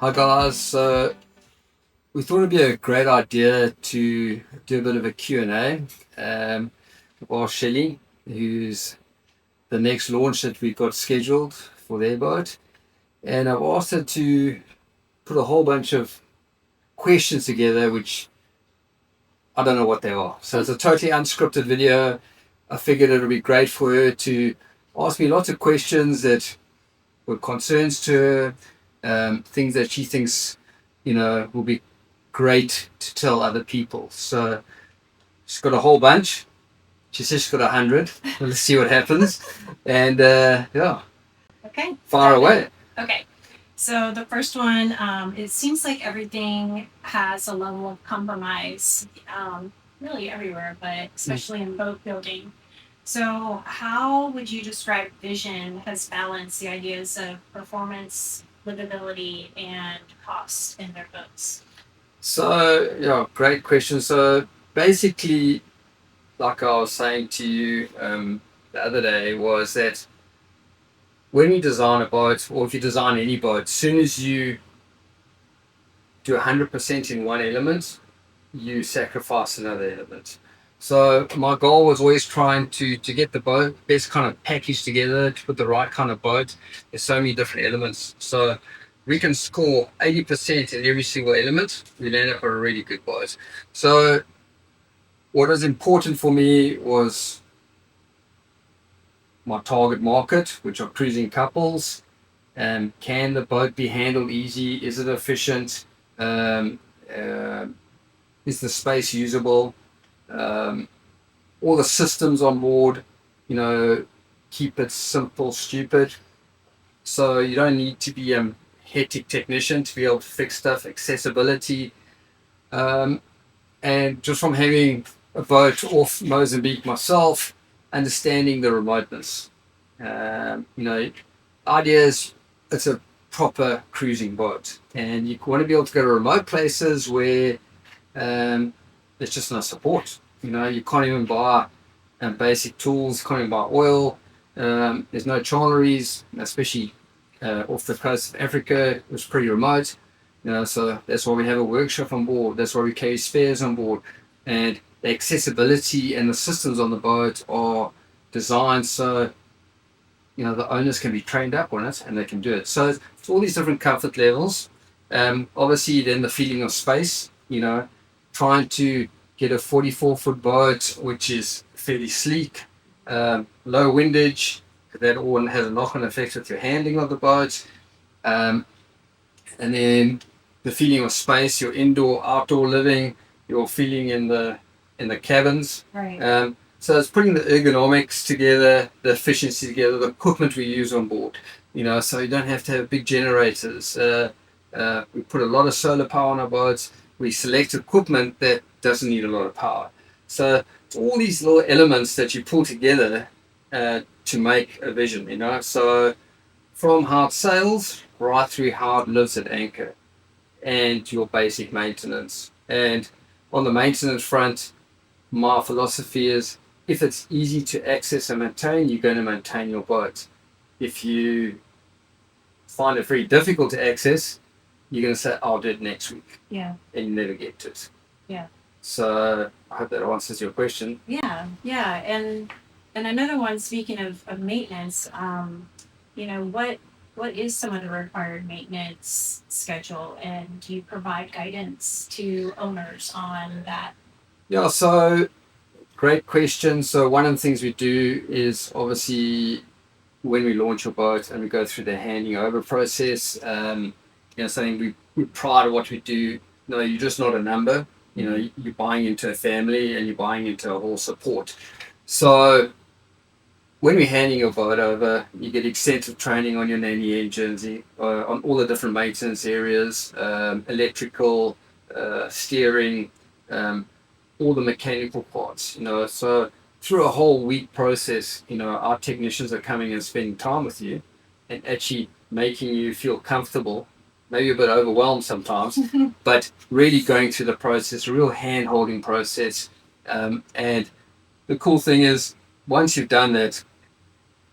Hi guys, so we thought it'd be a great idea to do a bit of a Q&A while Shelly, who's the next launch that we've got scheduled for their boat. And I've asked her to put a whole bunch of questions together, which I don't know what they are. So it's a totally unscripted video. I figured it would be great for her to ask me lots of questions that were concerns to her, things that she thinks, will be great to tell other people. So she's got a whole bunch. She says she's got 100. Let's see what happens. And yeah, Okay. fire away. Okay. So the first one, it seems like everything has a level of compromise, really everywhere, but especially in boat building. So how would you describe Vision has balanced the ideas of performance, livability, and cost in their boats? So yeah, great question. So basically, like I was saying to you the other day, was that when you design a boat, or if you design any boat, as soon as you do 100% in one element, you sacrifice another element. So my goal was always trying to get the boat best kind of packaged together to put the right kind of boat. There's so many different elements. So we can score 80% in every single element. We'll end up with a really good boat. So what was important for me was my target market, which are cruising couples. Can the boat be handled easy? Is it efficient? Um, uh, is the space usable? Um, all the systems on board, you know, keep it simple, stupid. So you don't need to be a hectic technician to be able to fix stuff. Accessibility, um, and just from having a boat off Mozambique myself, understanding the remoteness. Idea is it's a proper cruising boat, and you want to be able to go to remote places where there's just no support. You can't even buy basic tools, can't even buy oil. There's no chandleries, especially off the coast of Africa. It was pretty remote. So that's why we have a workshop on board. That's why we carry spares on board. And the accessibility and the systems on the boat are designed so the owners can be trained up on it and they can do it. So it's all these different comfort levels. Obviously, then the feeling of space. Trying to get a 44-foot boat which is fairly sleek, low windage. That all has a knock-on effect with your handling of the boat. Um, and then the feeling of space, your indoor, outdoor living, your feeling in the cabins. Right. So it's putting the ergonomics together, the efficiency together, the equipment we use on board. So you don't have to have big generators. We put a lot of solar power on our boats. We select equipment that doesn't need a lot of power. So it's all these little elements that you pull together to make a vision. So from how it sails right through how it lives at anchor and your basic maintenance. And on the maintenance front, my philosophy is if it's easy to access and maintain, you're going to maintain your boat. If you find it very difficult to access, you're going to say, I'll do it next week. Yeah. And you never get to it. Yeah. So I hope that answers your question. Yeah. Yeah. And another one, speaking of maintenance, what is some of the required maintenance schedule, and do you provide guidance to owners on that? Yeah, so great question. So one of the things we do is obviously when we launch a boat and we go through the handing over process, something we pride of what we do. No, you're just not a number. You're buying into a family and you're buying into a whole support. So when we're handing your boat over, you get extensive training on your nanny engines, on all the different maintenance areas, electrical, steering, all the mechanical parts. So through a whole week process, our technicians are coming and spending time with you and actually making you feel comfortable, maybe a bit overwhelmed sometimes, but really going through the process, a real hand-holding process. And the cool thing is, once you've done that,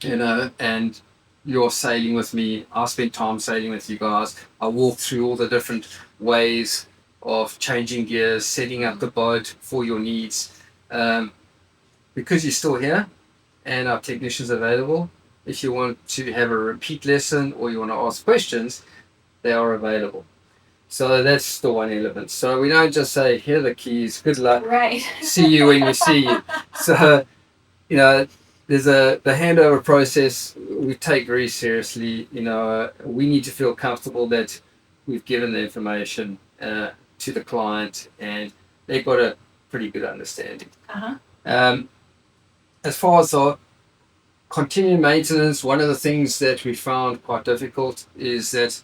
and you're sailing with me. I spend time sailing with you guys. I walk through all the different ways of changing gears, setting up the boat for your needs. Because you're still here and our technicians available, if you want to have a repeat lesson or you want to ask questions, they are available. So that's the one element. So we don't just say, here are the keys, good luck, Right. see you when we see you. So, there's the handover process we take very seriously. We need to feel comfortable that we've given the information to the client and they've got a pretty good understanding. Uh-huh. As far as the continuing maintenance, one of the things that we found quite difficult is that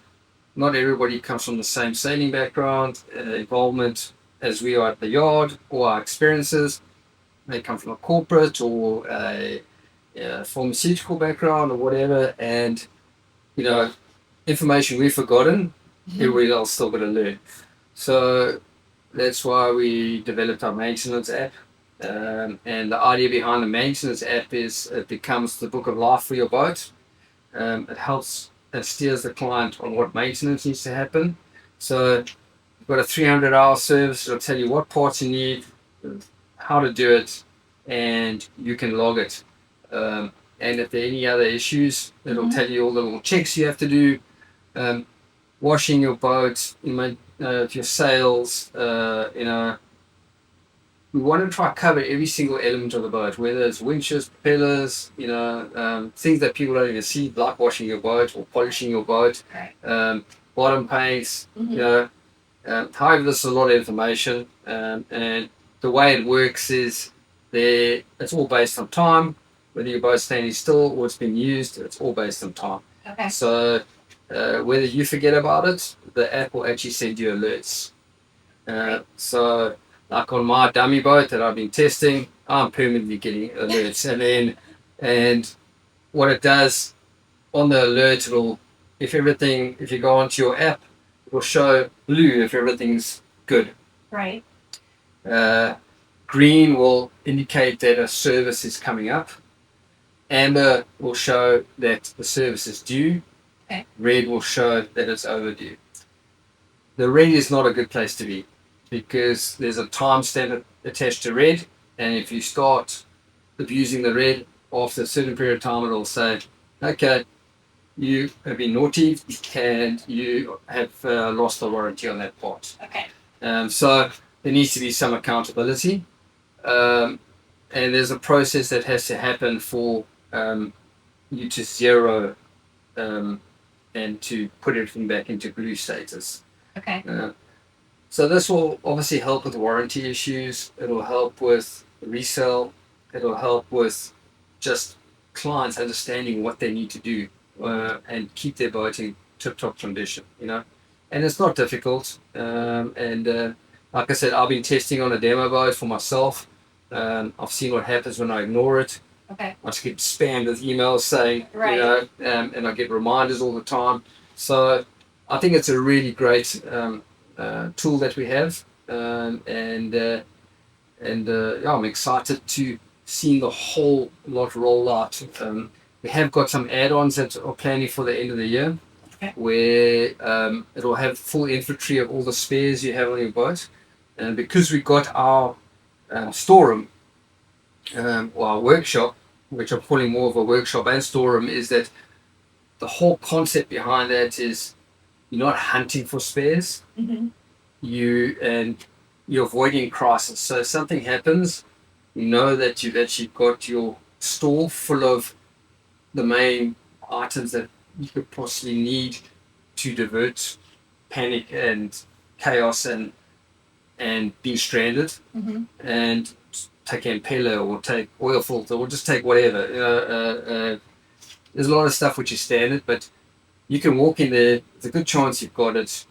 not everybody comes from the same sailing background, involvement as we are at the yard, or our experiences. They come from a corporate or a pharmaceutical background or whatever, and information we've forgotten, everybody else still got to learn. So that's why we developed our maintenance app. And the idea behind the maintenance app is it becomes the book of life for your boat. It helps and steers the client on what maintenance needs to happen. So you've got a 300-hour service. It'll tell you what parts you need, how to do it, and you can log it. And if there are any other issues, it'll tell you all the little checks you have to do. Washing your boat, your sails, we want to try to cover every single element of the boat, whether it's winches, propellers, things that people don't even see, like washing your boat or polishing your boat, Right. bottom paints, however, there's a lot of information, and the way it works is it's all based on time, whether your boat's standing still or it's been used, it's all based on time. Okay. So whether you forget about it, the app will actually send you alerts. So like on my dummy boat that I've been testing, I'm permanently getting alerts. And what it does on the alert, if you go onto your app, it will show blue if everything's good. Right. Green will indicate that a service is coming up. Amber will show that the service is due. Okay. Red will show that it's overdue. The red is not a good place to be because there's a timestamp attached to red, and if you start abusing the red, after a certain period of time, it'll say, okay, you have been naughty and you have lost the warranty on that part. Okay. So there needs to be some accountability, and there's a process that has to happen for you to zero and to put everything back into blue status. Okay. So this will obviously help with warranty issues. It'll help with resale. It'll help with just clients understanding what they need to do and keep their boat in tip-top condition. And it's not difficult. Like I said, I've been testing on a demo boat for myself. I've seen what happens when I ignore it. Okay. I just get spammed with emails saying, Right. and I get reminders all the time. So I think it's a really great tool that we have, yeah, I'm excited to see the whole lot roll out. We have got some add-ons that are planning for the end of the year, where it'll have full inventory of all the spares you have on your boat, and because we got our storeroom or our workshop, which I'm calling more of a workshop and storeroom, is that the whole concept behind that is you're not hunting for spares. Mm-hmm. You're avoiding crisis. So if something happens, you know that you've actually got your store full of the main items that you could possibly need to divert panic and chaos and being stranded. Mm-hmm. And take impeller or take oil filter or just take whatever. There's a lot of stuff which is standard, but you can walk in there. There's a good chance you've got it.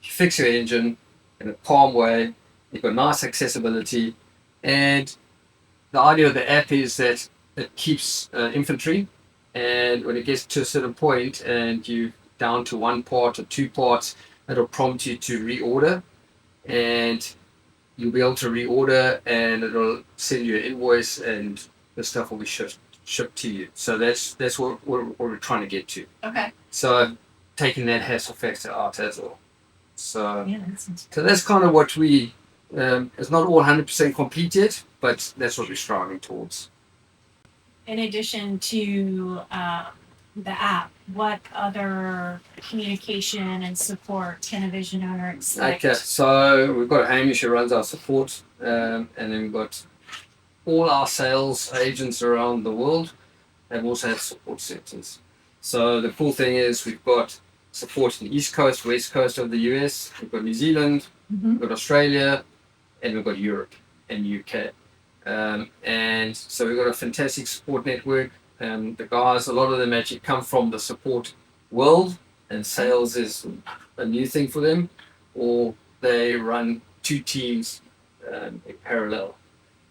You fix your engine in a calm way. You've got nice accessibility, and the idea of the app is that it keeps inventory. And when it gets to a certain point, and you down to one part or two parts, it'll prompt you to reorder, and you'll be able to reorder, and it'll send you an invoice, and the stuff will be shipped shipped to you. So that's what we're trying to get to. Okay. So taking that hassle factor out as well. So Yeah, that's so that's kind of what we. It's not all 100% complete yet, but that's what we're striving towards. in addition to the app, what other communication and support can a vision owner expect? Okay, so we've got Hamish who runs our support, and then we've got all our sales agents around the world have also had support centers. So the cool thing is we've got support in the East Coast, West Coast of the US, we've got New Zealand, we've got Australia, and we've got Europe and UK. And so we've got a fantastic support network. The guys, a lot of them actually come from the support world, and sales is a new thing for them, or they run two teams in parallel.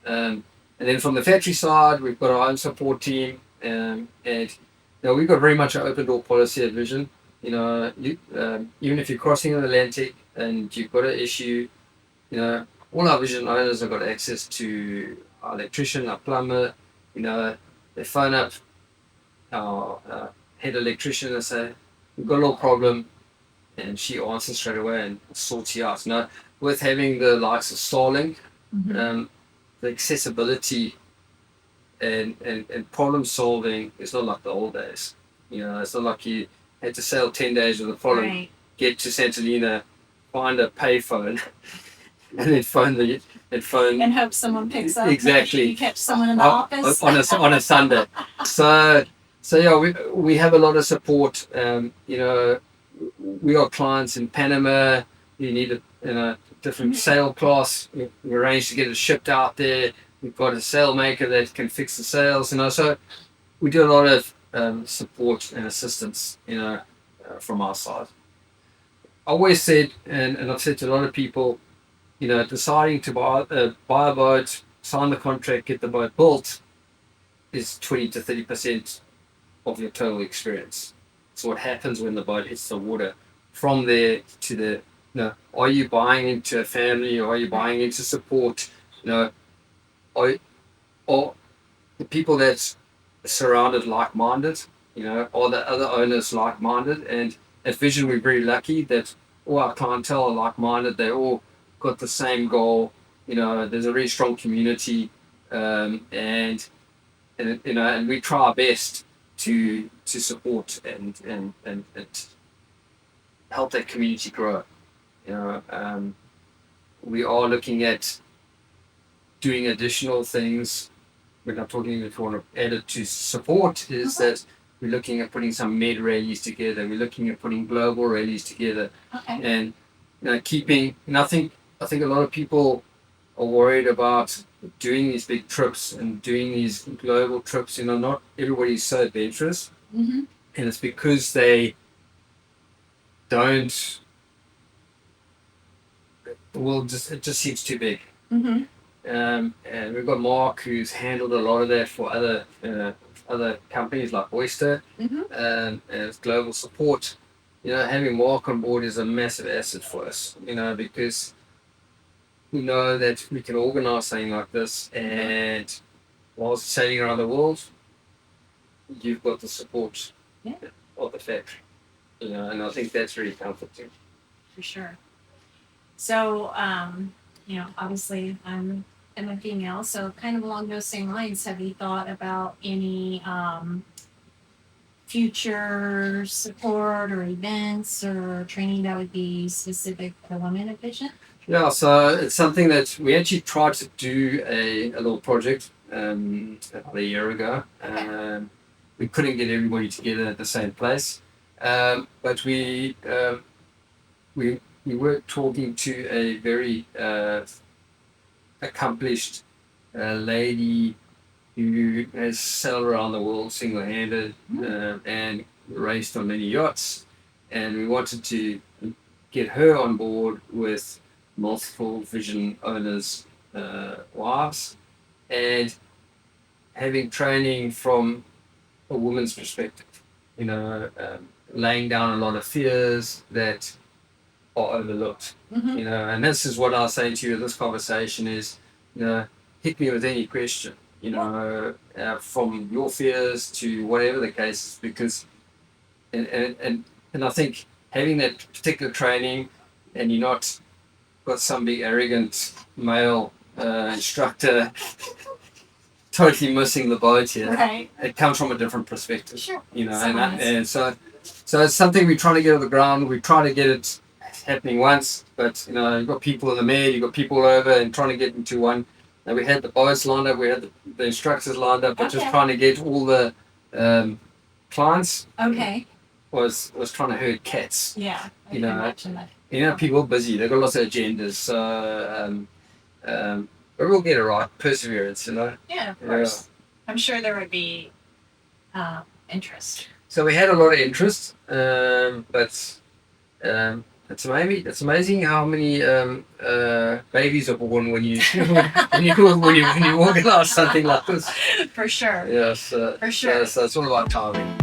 And then from the factory side, we've got our own support team, and we've got very much an open door policy at Vision. Even if you're crossing the Atlantic and you've got an issue, all our Vision owners have got access to our electrician, our plumber. They phone up our head electrician and say, "We've got a little problem," and she answers straight away and sorts you out. With having the likes of Starlink, the accessibility and problem solving is not like the old days. It's not like you had to sail 10 days with a problem, Right. get to Santalina, find a payphone, and then phone And hope someone picks up. Exactly. You catch someone in the office. on a Sunday. So yeah, we have a lot of support. We got clients in Panama. You need a different sail class. We arranged to get it shipped out there. We've got a sail maker that can fix the sails. So we do a lot of support and assistance. From our side. I always said, and I've said to a lot of people, deciding to buy a boat, sign the contract, get the boat built, is 20 to 30% of your total experience. So what happens when the boat hits the water? From there to are you buying into a family, or are you buying into support? Are the people that's surrounded like-minded? Are the other owners like-minded? And at Vision, we're very lucky that all our clientele are like-minded. They all got the same goal. There's a very strong community, and we try our best to support and help that community grow. We are looking at doing additional things. We're not talking if you want to add it to support, is that we're looking at putting some med rallies together. We're looking at putting global rallies together, and keeping. And I think a lot of people are worried about doing these big trips and doing these global trips. Not everybody's so adventurous, and it's because they don't. Well, it just seems too big. And we've got Mark, who's handled a lot of that for other companies like Oyster, and as global support. Having Mark on board is a massive asset for us. Because we know that we can organise something like this, and whilst sailing around the world, you've got the support of the factory. And I think that's really comforting. For sure. So, obviously I'm a female, so kind of along those same lines, have you thought about any future support or events or training that would be specific for women at Vision? Yeah, so it's something that we actually tried to do a little project about a year ago. We couldn't get everybody together at the same place, but we were talking to a very accomplished lady who has sailed around the world single-handed and raced on many yachts, and we wanted to get her on board with multiple Vision owners' wives, and having training from a woman's perspective, laying down a lot of fears that are overlooked. And this is what I was saying to you in this conversation is, hit me with any question. from your fears to whatever the case is, because and I think having that particular training, and you're not got some big arrogant male instructor totally missing the boat here. Right. It comes from a different perspective. Sure. And so it's something we're trying to get off the ground. We're trying to get it happening once, but you've got people in the med, you've got people over, and trying to get into one. And we had the boats lined up, we had the instructors lined up, but just trying to get all the clients. Okay. Was trying to herd cats. Yeah. I can imagine that. People are busy. They've got lots of agendas. So, but we'll get it right. Perseverance, Yeah, of course. I'm sure there would be interest. So we had a lot of interest, but it's amazing how many babies are born when you when you organise something like this. For sure. Yes. For sure. So it's all about timing.